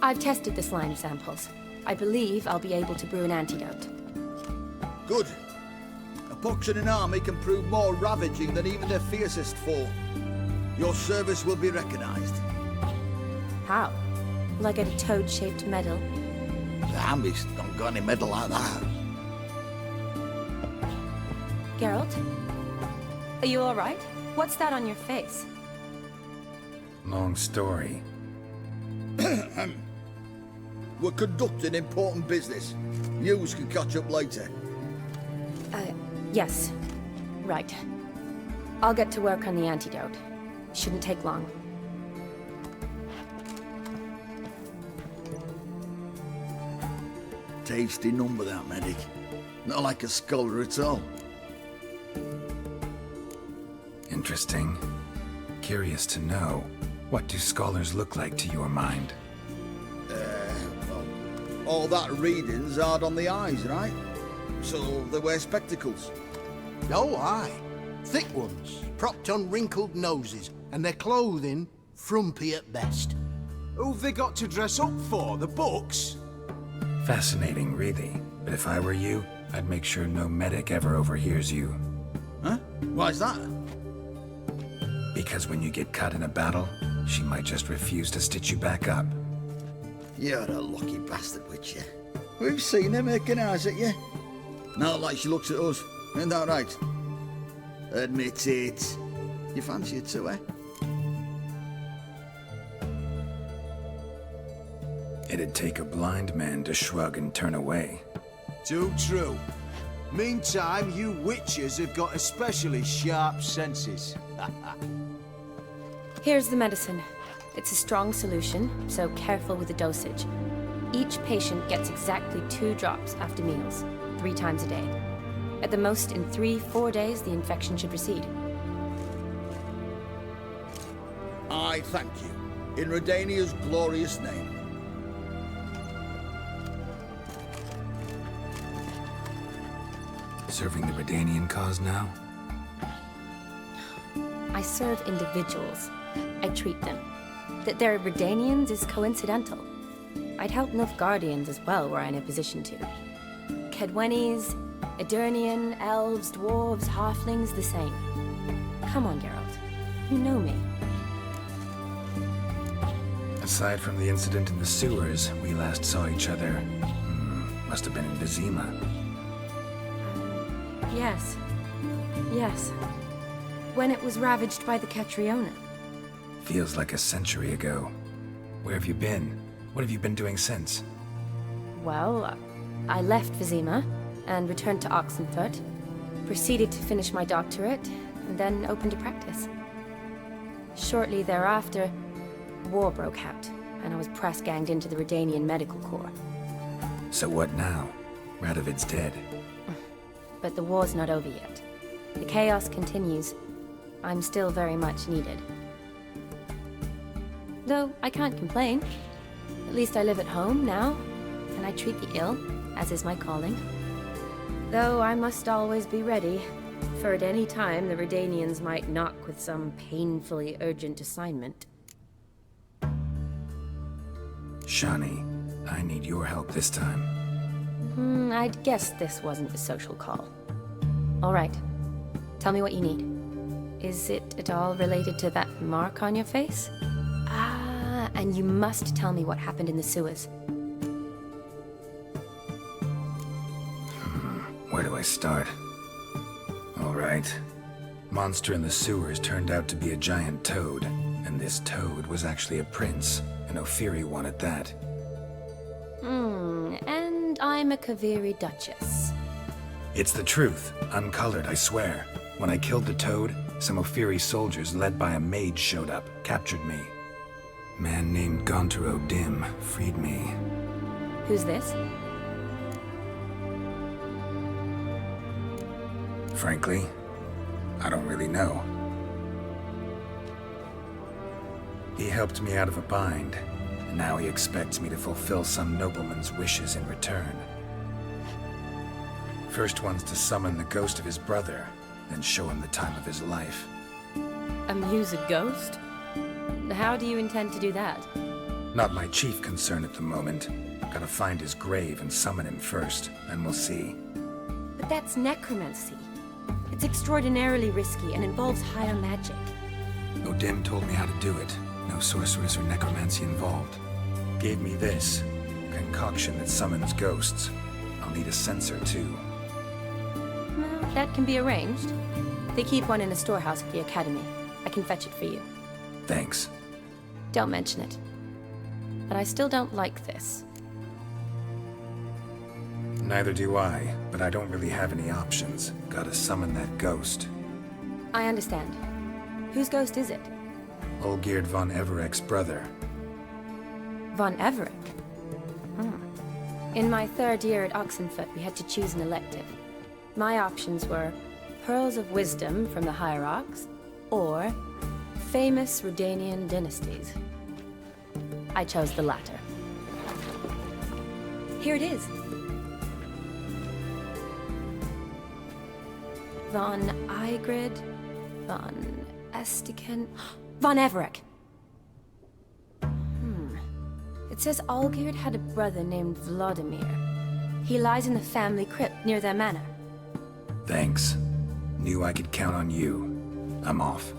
I've tested the slime samples. I believe I'll be able to brew an antidote. Good. A pox in an army can prove more ravaging than even their fiercest foe. Your service will be recognized. How? Will I get a toad-shaped medal? The army's not got any medal like that. Geralt? Are you alright? What's that on your face? Long story. We're conducting important business. Yous can catch up later. Yes. Right. I'll get to work on the antidote. Shouldn't take long. Tasty number, that medic. Not like a scholar at all. Interesting. Curious to know, what do scholars look like to your mind? Well, all that reading's hard on the eyes, right? So they wear spectacles. Oh, aye. Thick ones, propped on wrinkled noses, and their clothing frumpy at best. Who've they got to dress up for? The books? Fascinating, really. But if I were you, I'd make sure no medic ever overhears you. Huh? Why's that? Because when you get cut in a battle, she might just refuse to stitch you back up. You're a lucky bastard, witch you. We've seen her making eyes at you. Not like she looks at us. Ain't that right? Admit it. You fancy it too, eh? It'd take a blind man to shrug and turn away. Too true. Meantime, you witches have got especially sharp senses. Here's the medicine. It's a strong solution, so careful with the dosage. Each patient gets exactly 2 drops after meals, 3 times a day. At the most, in 3-4 days, the infection should recede. I thank you. In Redania's glorious name. Serving the Redanian cause now? I serve individuals. I treat them. That they're Redanians is coincidental. I'd help Nilfgaardians as well were I in a position to. Kedwenis, Edirnian, elves, dwarves, halflings, the same. Come on, Geralt. You know me. Aside from the incident in the sewers, we last saw each other. Must have been in Vizima. Yes. Yes. When it was ravaged by the Catriona. Feels like a century ago. Where have you been? What have you been doing since? Well, I left Vizima and returned to Oxenfurt, proceeded to finish my doctorate, and then opened a practice. Shortly thereafter, war broke out, and I was press-ganged into the Redanian Medical Corps. So what now? Radovid's dead. But the war's not over yet. The chaos continues. I'm still very much needed. Though I can't complain. At least I live at home now, and I treat the ill, as is my calling. Though I must always be ready, for at any time the Redanians might knock with some painfully urgent assignment. Shani, I need your help this time. I'd guess this wasn't a social call. All right. Tell me what you need. Is it at all related to that mark on your face? Ah, and you must tell me what happened in the sewers. Where do I start? All right. Monster in the sewers turned out to be a giant toad, and this toad was actually a prince, an Ophiri one at that. And I'm a Kaviri Duchess. It's the truth, uncolored, I swear. When I killed the toad, some Ophiri soldiers led by a mage showed up, captured me. Man named Gontaro Dim freed me. Who's this? Frankly, I don't really know. He helped me out of a bind, and now he expects me to fulfill some nobleman's wishes in return. First one's to summon the ghost of his brother, then show him the time of his life. Amuse a ghost? How do you intend to do that? Not my chief concern at the moment. Gotta find his grave and summon him first, and we'll see. But that's necromancy. It's extraordinarily risky and involves higher magic. O'Dim told me how to do it. No sorceress or necromancy involved. Gave me this. Concoction that summons ghosts. I'll need a censer, too. Well, that can be arranged. They keep one in a storehouse at the academy. I can fetch it for you. Thanks. Don't mention it. But I still don't like this. Neither do I, but I don't really have any options. Gotta summon that ghost. I understand. Whose ghost is it? Olgierd von Everek's brother. Von Everek? In my third year at Oxenfoot, we had to choose an elective. My options were Pearls of Wisdom from the Hierarchs, or Famous Redanian Dynasties. I chose the latter. Here it is. Von Igrid, von Estiken, von Everek. It says Olgierd had a brother named Vladimir. He lies in the family crypt near their manor. Thanks. Knew I could count on you. I'm off.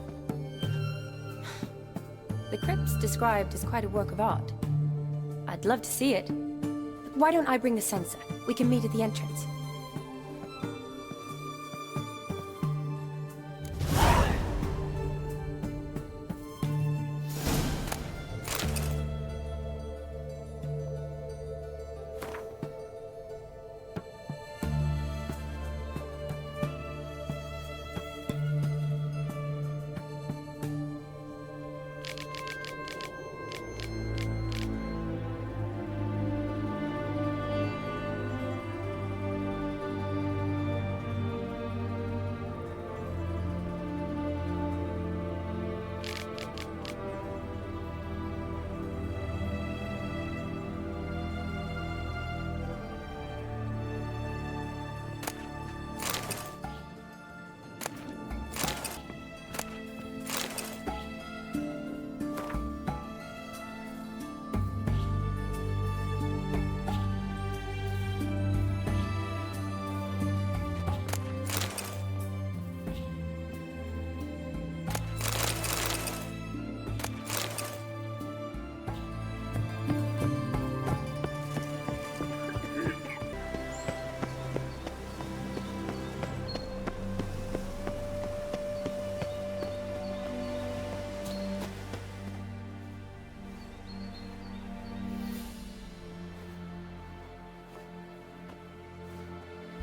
The crypt's described as quite a work of art. I'd love to see it. But why don't I bring the censer? We can meet at the entrance.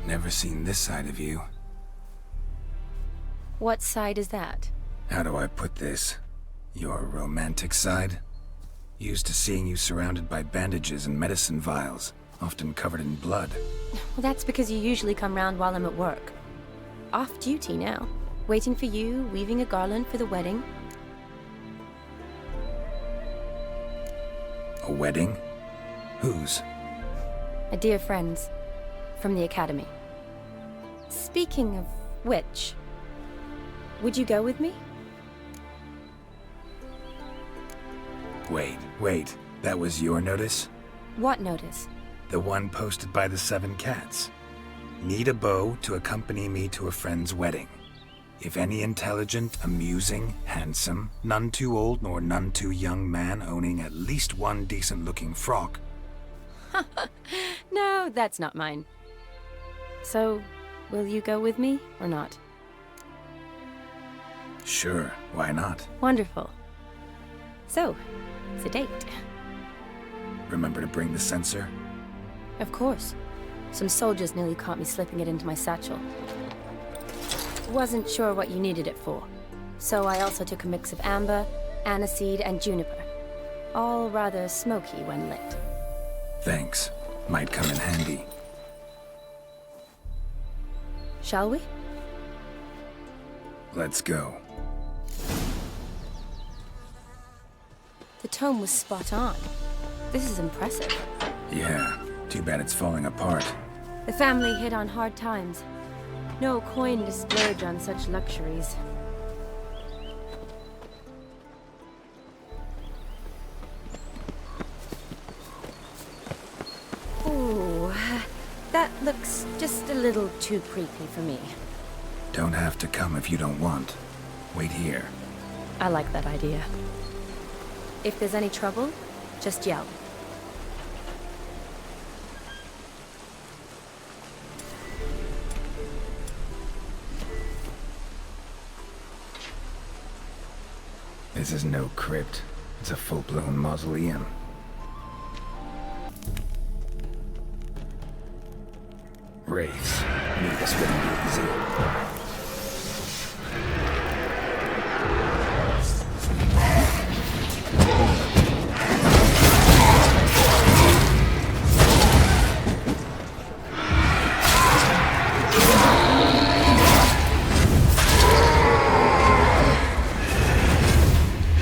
Never seen this side of you. What side is that? How do I put this? Your romantic side? Used to seeing you surrounded by bandages and medicine vials, often covered in blood. Well, that's because you usually come round while I'm at work. Off duty now. Waiting for you, weaving a garland for the wedding. A wedding? Whose? A dear friend's. From the academy. Speaking of which, would you go with me? Wait. That was your notice? What notice? The one posted by the 7 Cats. Need a beau to accompany me to a friend's wedding. If any intelligent, amusing, handsome, none too old nor none too young man owning at least one decent-looking frock. No, that's not mine. So, will you go with me, or not? Sure, why not? Wonderful. So, it's a date. Remember to bring the censer? Of course. Some soldiers nearly caught me slipping it into my satchel. Wasn't sure what you needed it for, so I also took a mix of amber, aniseed, and juniper. All rather smoky when lit. Thanks. Might come in handy. Shall we? Let's go. The tome was spot on. This is impressive. Yeah, too bad it's falling apart. The family hit on hard times. No coin to splurge on such luxuries. Ooh, that looks just a little too creepy for me. Don't have to come if you don't want. Wait here. I like that idea. If there's any trouble, just yell. This is no crypt. It's a full-blown mausoleum. Wraiths. Knew this wouldn't be easy.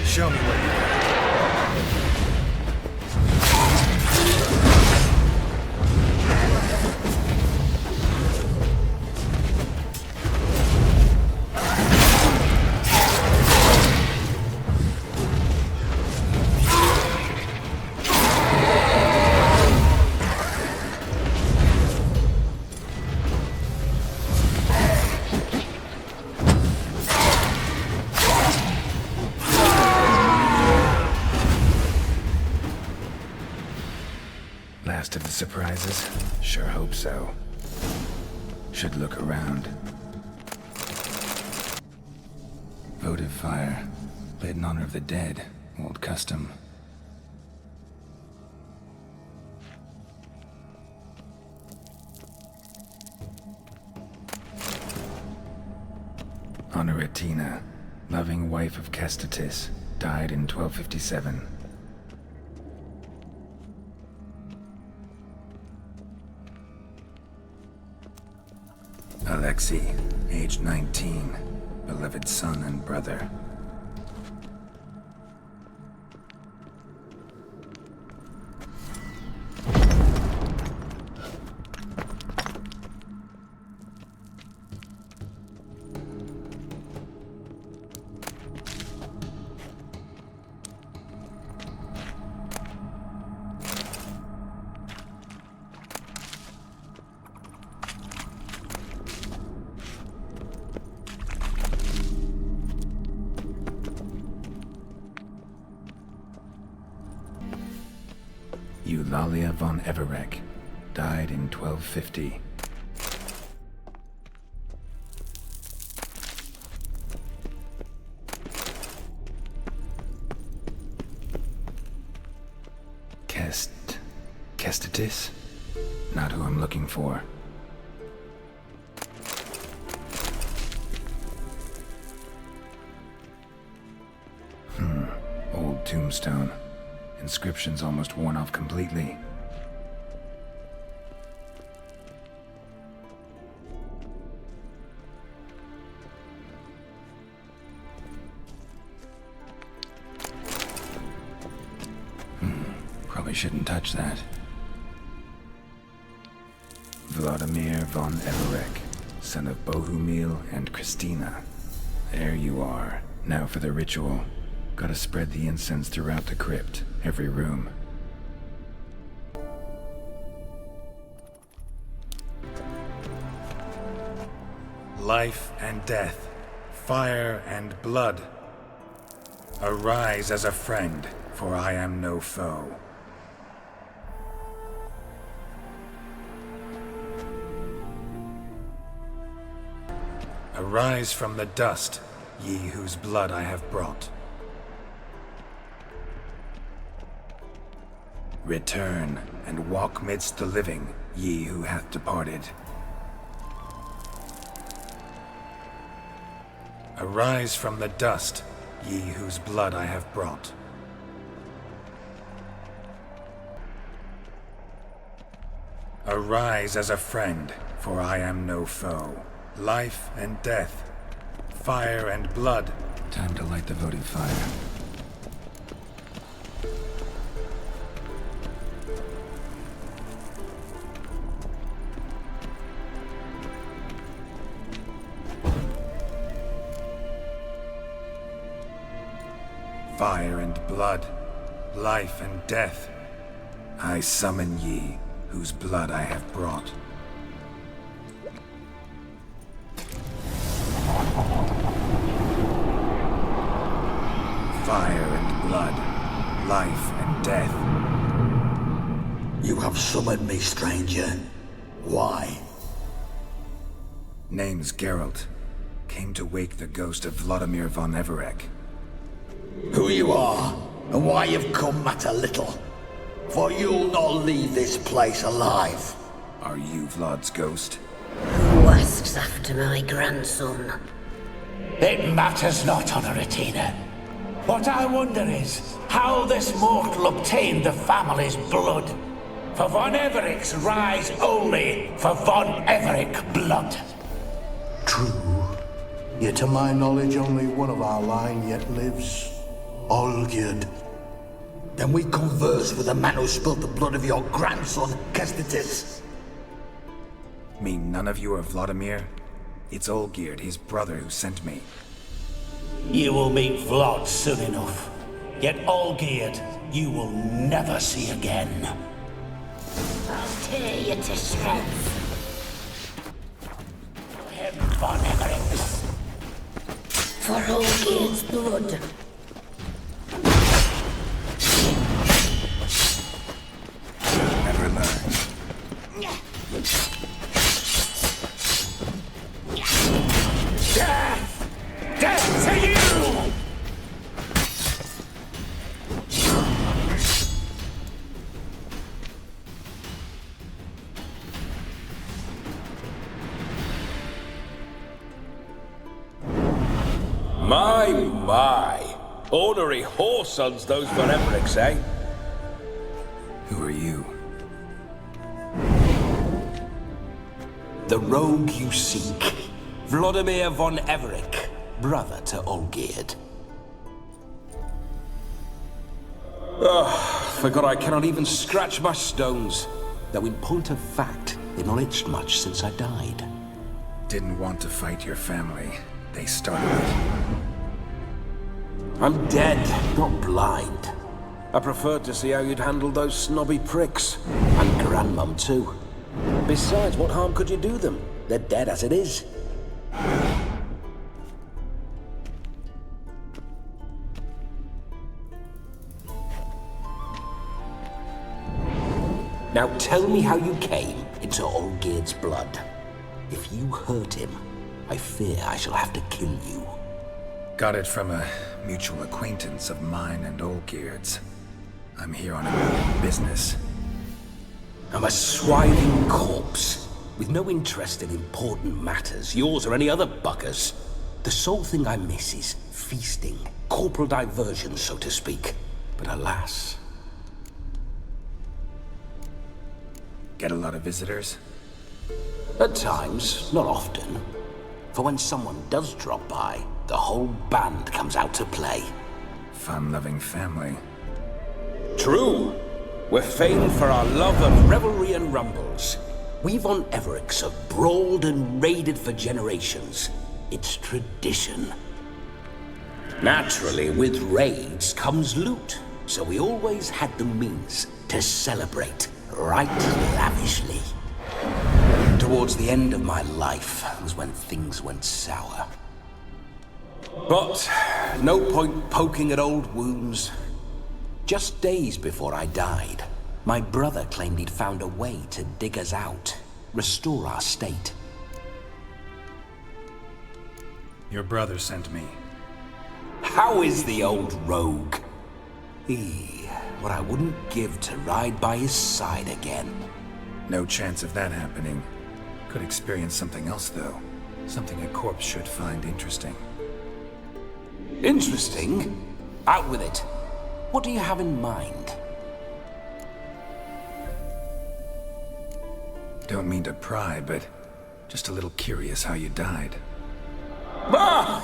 Show me where you are. Last of the surprises? Sure hope so. Should look around. Votive fire. Lit in honor of the dead. Old custom. Honoratina, loving wife of Kestatis, died in 1257. Alexei, age 19, beloved son and brother. Eulalia von Eberek, died in 1250. Kestatis? Not who I'm looking for. Old tombstone. Inscription's almost worn off completely. Probably shouldn't touch that. Vladimir von Eberek, son of Bohumil and Christina. There you are. Now for the ritual. Gotta spread the incense throughout the crypt, every room. Life and death, fire and blood. Arise as a friend, for I am no foe. Arise from the dust, ye whose blood I have brought. Return, and walk midst the living, ye who hath departed. Arise from the dust, ye whose blood I have brought. Arise as a friend, for I am no foe. Life and death, fire and blood. Time to light the votive fire. Fire and blood, life and death. I summon ye, whose blood I have brought. Fire and blood, life and death. You have summoned me, stranger. Why? Name's Geralt. Came to wake the ghost of Vladimir von Eberek. Who you are, and why you've come matter little. For you'll not leave this place alive. Are you Vlad's ghost? Who asks after my grandson? It matters not, Honoratina. What I wonder is how this mortal obtained the family's blood. For von Evericks rise only for von Everik blood. True. Yet to my knowledge, only one of our line yet lives. Olgierd. Then we converse with the man who spilled the blood of your grandson, Kestitis. Mean none of you are Vladimir? It's Olgierd, his brother, who sent me. You will meet Vlad soon enough. Yet Olgierd, you will never see again. I'll tear you to shreds. Him, von Evericks. For Olgierd's blood. Never learn. Death! Death to you! My. Ornery whoresons those von Evericks, eh? Who are you? The rogue you seek. Vladimir von Everik, brother to Olgierd. Forgot I cannot even scratch my stones. Though in point of fact, they've not itched much since I died. Didn't want to fight your family. They started it. I'm dead, not blind. I preferred to see how you'd handle those snobby pricks. And Grandmum, too. Besides, what harm could you do them? They're dead as it is. Now tell me how you came into Olgierd's blood. If you hurt him, I fear I shall have to kill you. Got it from a mutual acquaintance of mine and Olgierd's. I'm here on a business. I'm a swiving corpse, with no interest in important matters, yours or any other buggers. The sole thing I miss is feasting, corporal diversion, so to speak. But alas... Get a lot of visitors? At times, not often. For when someone does drop by, the whole band comes out to play. Fun-loving family. True. We're famed for our love of revelry and rumbles. We von Evericks have brawled and raided for generations. It's tradition. Naturally, with raids comes loot, so we always had the means to celebrate right lavishly. Towards the end of my life was when things went sour. But no point poking at old wounds. Just days before I died, my brother claimed he'd found a way to dig us out, restore our state. Your brother sent me. How is the old rogue? What I wouldn't give to ride by his side again. No chance of that happening. Could experience something else, though. Something a corpse should find interesting. Interesting? Out with it. What do you have in mind? Don't mean to pry, but just a little curious how you died. Ah!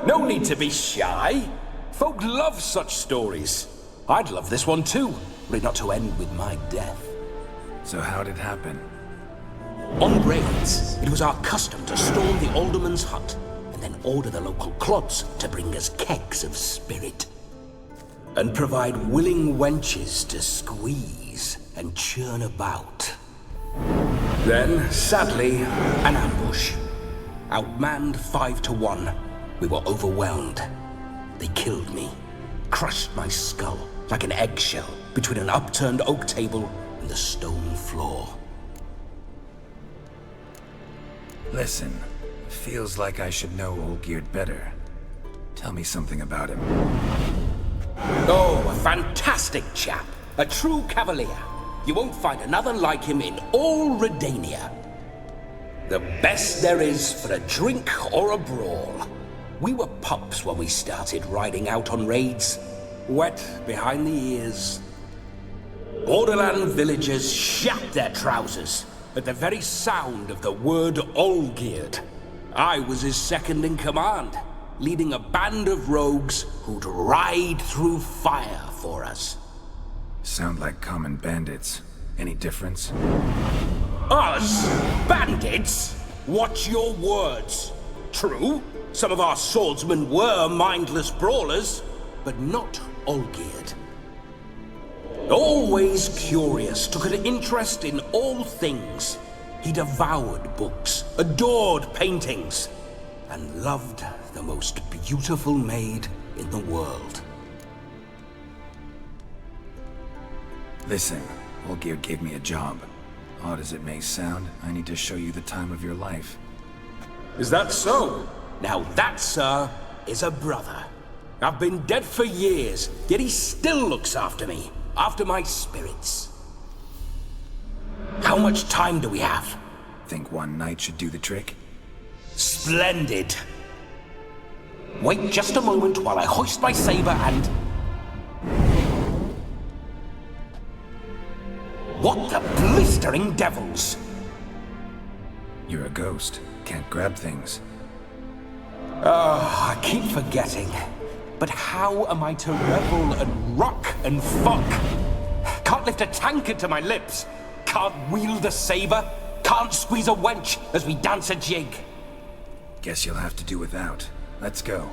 No need to be shy. Folk love such stories. I'd love this one too, were it not to end with my death. So how'd it happen? On raids, it was our custom to storm the alderman's hut, and then order the local clods to bring us kegs of spirit. and provide willing wenches to squeeze and churn about. Then, sadly, an ambush. Outmanned 5 to 1, we were overwhelmed. They killed me, crushed my skull like an eggshell between an upturned oak table and the stone floor. Listen, feels like I should know Olgierd better. Tell me something about him. Oh, a fantastic chap. A true cavalier. You won't find another like him in all Redania. The best there is for a drink or a brawl. We were pups when we started riding out on raids. Wet behind the ears. Borderland villagers shat their trousers at the very sound of the word Olgierd. I was his second in command, leading a band of rogues who'd ride through fire for us. Sound like common bandits. Any difference? Us? Bandits? Watch your words. True, some of our swordsmen were mindless brawlers, but not Olgierd. Always curious, took an interest in all things. He devoured books, adored paintings, and loved the most beautiful maid in the world. Listen, Olgierd gave me a job. Odd as it may sound, I need to show you the time of your life. Is that so? Now that, sir, is a brother. I've been dead for years, yet he still looks after me, after my spirits. How much time do we have? Think one night should do the trick? Splendid. Wait just a moment while I hoist my saber and... What the blistering devils? You're a ghost. Can't grab things. I keep forgetting. But how am I to revel and rock and fuck? Can't lift a tankard to my lips. Can't wield a saber. Can't squeeze a wench as we dance a jig. Guess you'll have to do without. Let's go.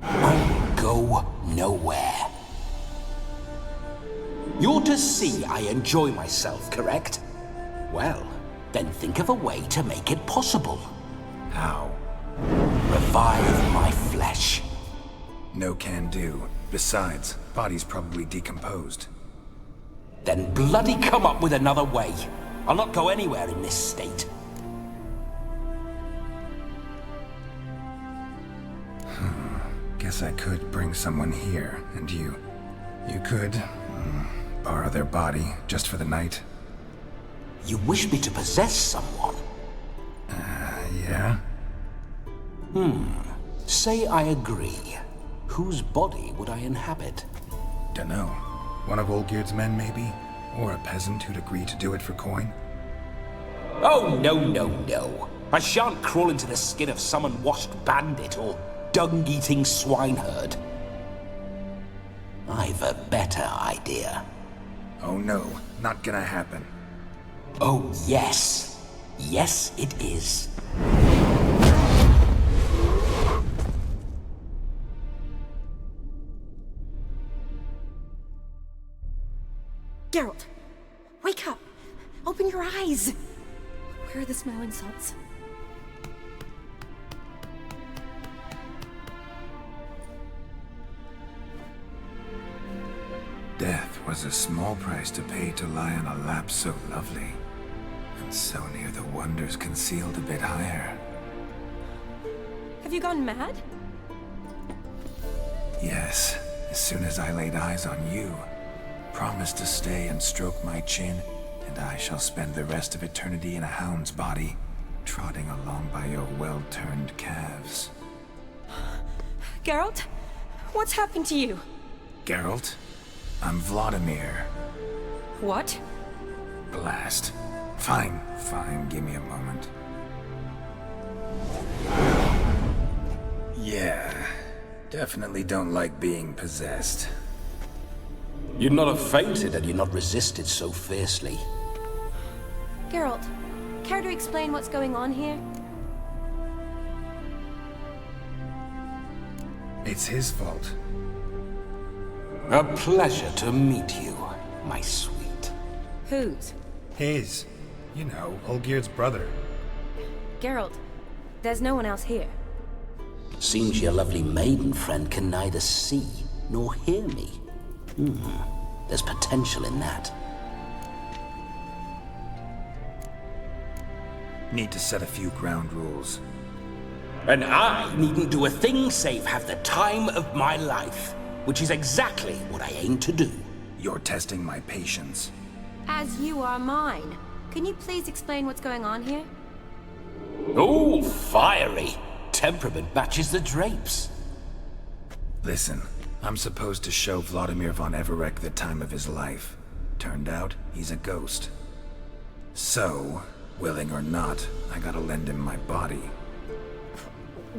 I'll go nowhere. You're to see I enjoy myself, correct? Well, then think of a way to make it possible. How? Revive my flesh. No can do. Besides, body's probably decomposed. Then bloody come up with another way. I'll not go anywhere in this state. Guess I could bring someone here, and you could borrow their body just for the night. You wish me to possess someone? Yeah? Say I agree. Whose body would I inhabit? Dunno. One of Olgierd's men, maybe? Or a peasant who'd agree to do it for coin? Oh, no. I shan't crawl into the skin of some unwashed bandit or dung-eating swineherd. I've a better idea. Oh no, not gonna happen. Oh, yes. Yes, it is. Geralt, wake up! Open your eyes! Where are the smelling salts? Death was a small price to pay to lie on a lap so lovely, and so near the wonders concealed a bit higher. Have you gone mad? Yes, as soon as I laid eyes on you, promised to stay and stroke my chin, and I shall spend the rest of eternity in a hound's body, trotting along by your well-turned calves. Geralt? What's happened to you? Geralt? I'm Vladimir. What? Blast. Fine, give me a moment. Yeah, definitely don't like being possessed. You'd not have fainted had you not resisted so fiercely. Geralt, care to explain what's going on here? It's his fault. A pleasure to meet you, my sweet. Whose? His. You know, Olgierd's brother. Geralt, there's no one else here. Seems your lovely maiden friend can neither see nor hear me. There's potential in that. Need to set a few ground rules. And I needn't do a thing save have the time of my life, which is exactly what I aim to do. You're testing my patience. As you are mine. Can you please explain what's going on here? Oh, fiery. Temperament matches the drapes. Listen, I'm supposed to show Vladimir von Everec the time of his life. Turned out, he's a ghost. So, willing or not, I gotta lend him my body.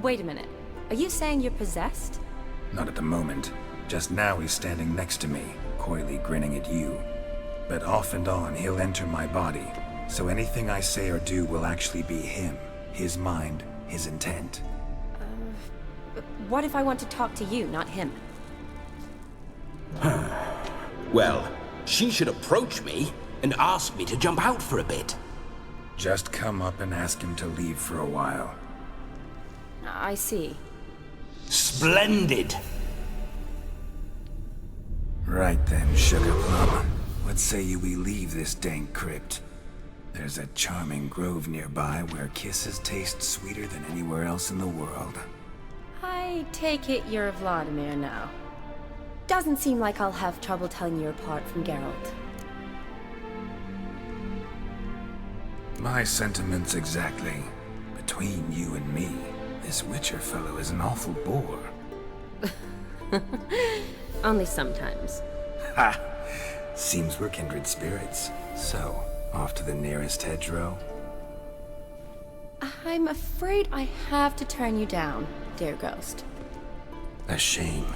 Wait a minute. Are you saying you're possessed? Not at the moment. Just now he's standing next to me, coyly grinning at you. But off and on, he'll enter my body. So anything I say or do will actually be him. His mind, his intent. What if I want to talk to you, not him? Well, she should approach me and ask me to jump out for a bit. Just come up and ask him to leave for a while. I see. Splendid! Right then, Sugar Plum. What say you we leave this dank crypt? There's a charming grove nearby where kisses taste sweeter than anywhere else in the world. I take it you're Vladimir now. Doesn't seem like I'll have trouble telling you apart from Geralt. My sentiments exactly. Between you and me, this Witcher fellow is an awful bore. Only sometimes. Ha! Seems we're kindred spirits. So, off to the nearest hedgerow? I'm afraid I have to turn you down, dear ghost. A shame.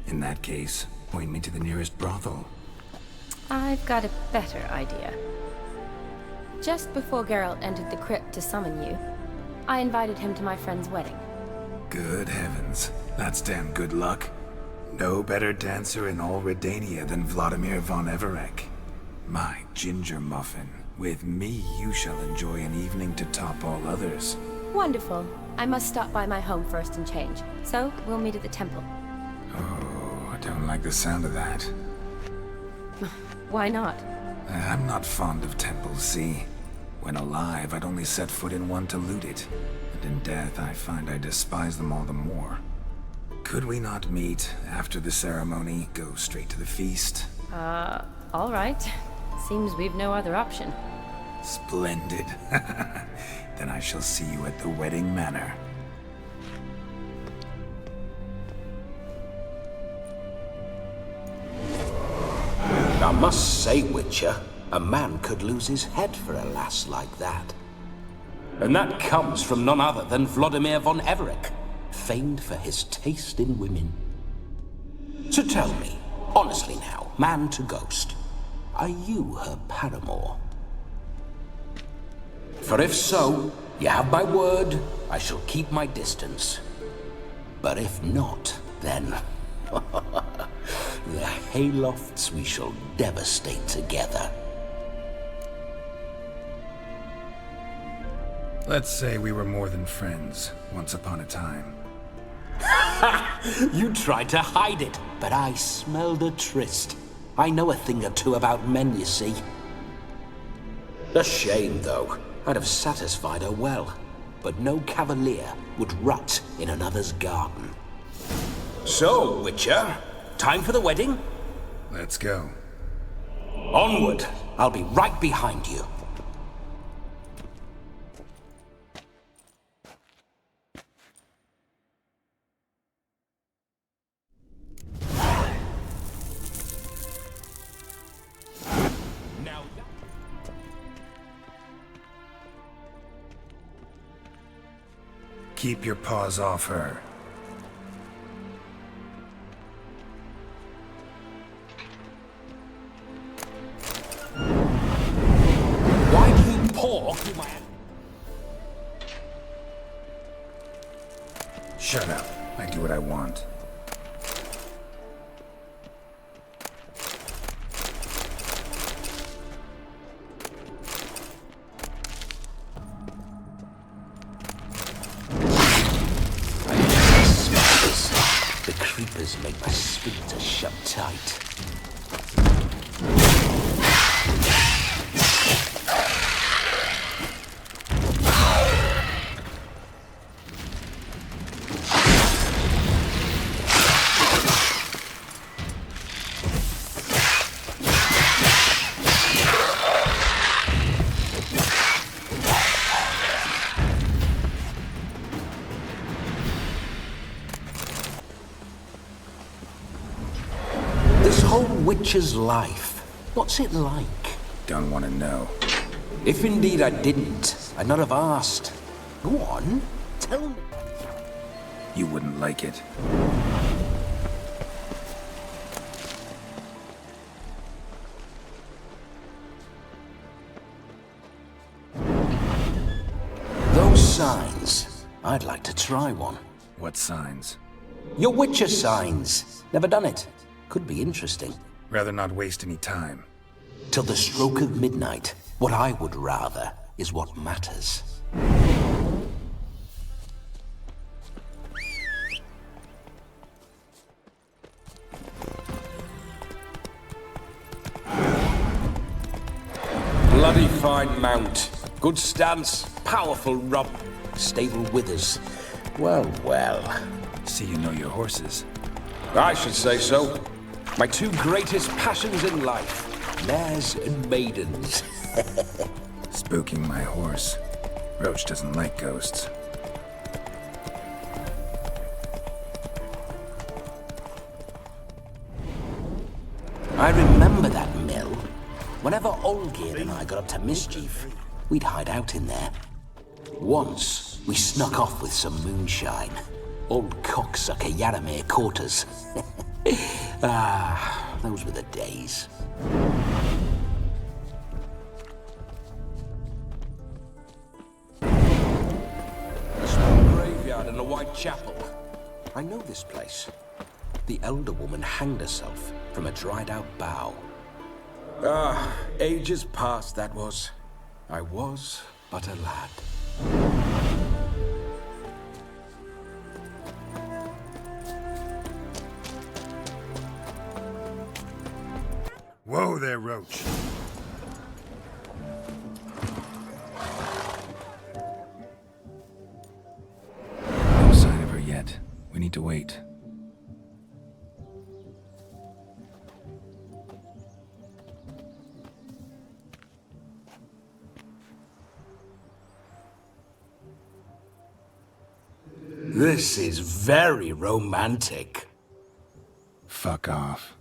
In that case, point me to the nearest brothel. I've got a better idea. Just before Geralt entered the crypt to summon you, I invited him to my friend's wedding. Good heavens. That's damn good luck. No better dancer in all Redania than Vladimir von Everec. My ginger muffin. With me, you shall enjoy an evening to top all others. Wonderful. I must stop by my home first and change. So, we'll meet at the temple. Oh, I don't like the sound of that. Why not? I'm not fond of temples, see? When alive, I'd only set foot in one to loot it. And in death, I find I despise them all the more. Could we not meet after the ceremony, go straight to the feast? All right. Seems we've no other option. Splendid. Then I shall see you at the wedding manor. I must say, Witcher, a man could lose his head for a lass like that. And that comes from none other than Vladimir von Everec, famed for his taste in women. So tell me, honestly now, man to ghost, are you her paramour? For if so, you have my word, I shall keep my distance. But if not, then the haylofts we shall devastate together. Let's say we were more than friends, once upon a time. You tried to hide it, but I smelled a tryst. I know a thing or two about men, you see. A shame, though. I'd have satisfied her well, but no cavalier would rut in another's garden. So, Witcher, time for the wedding? Let's go. Onward! I'll be right behind you. Keep your paws off her. Why do you paw through my... Shut up. I do what I want. The creepers make my sphincter shut tight. This whole witcher's life, what's it like? Don't want to know. If indeed I didn't, I'd not have asked. Go on, tell me. You wouldn't like it. Those signs, I'd like to try one. What signs? Your witcher signs. Never done it. Could be interesting. Rather not waste any time. Till the stroke of midnight, what I would rather is what matters. Bloody fine mount. Good stance, powerful rub, stable withers. Well, well. See you know your horses. I should say so. My two greatest passions in life, mares and maidens. Spooking my horse. Roach doesn't like ghosts. I remember that mill. Whenever Olgierd and I got up to mischief, we'd hide out in there. Once, we snuck off with some moonshine. Old cocksucker Yaramir caught us. Ah, those were the days. A small graveyard and a white chapel. I know this place. The elder woman hanged herself from a dried-out bough. Ah, ages past that was. I was but a lad. Whoa there, Roach. No sign of her yet. We need to wait. This is very romantic. Fuck off.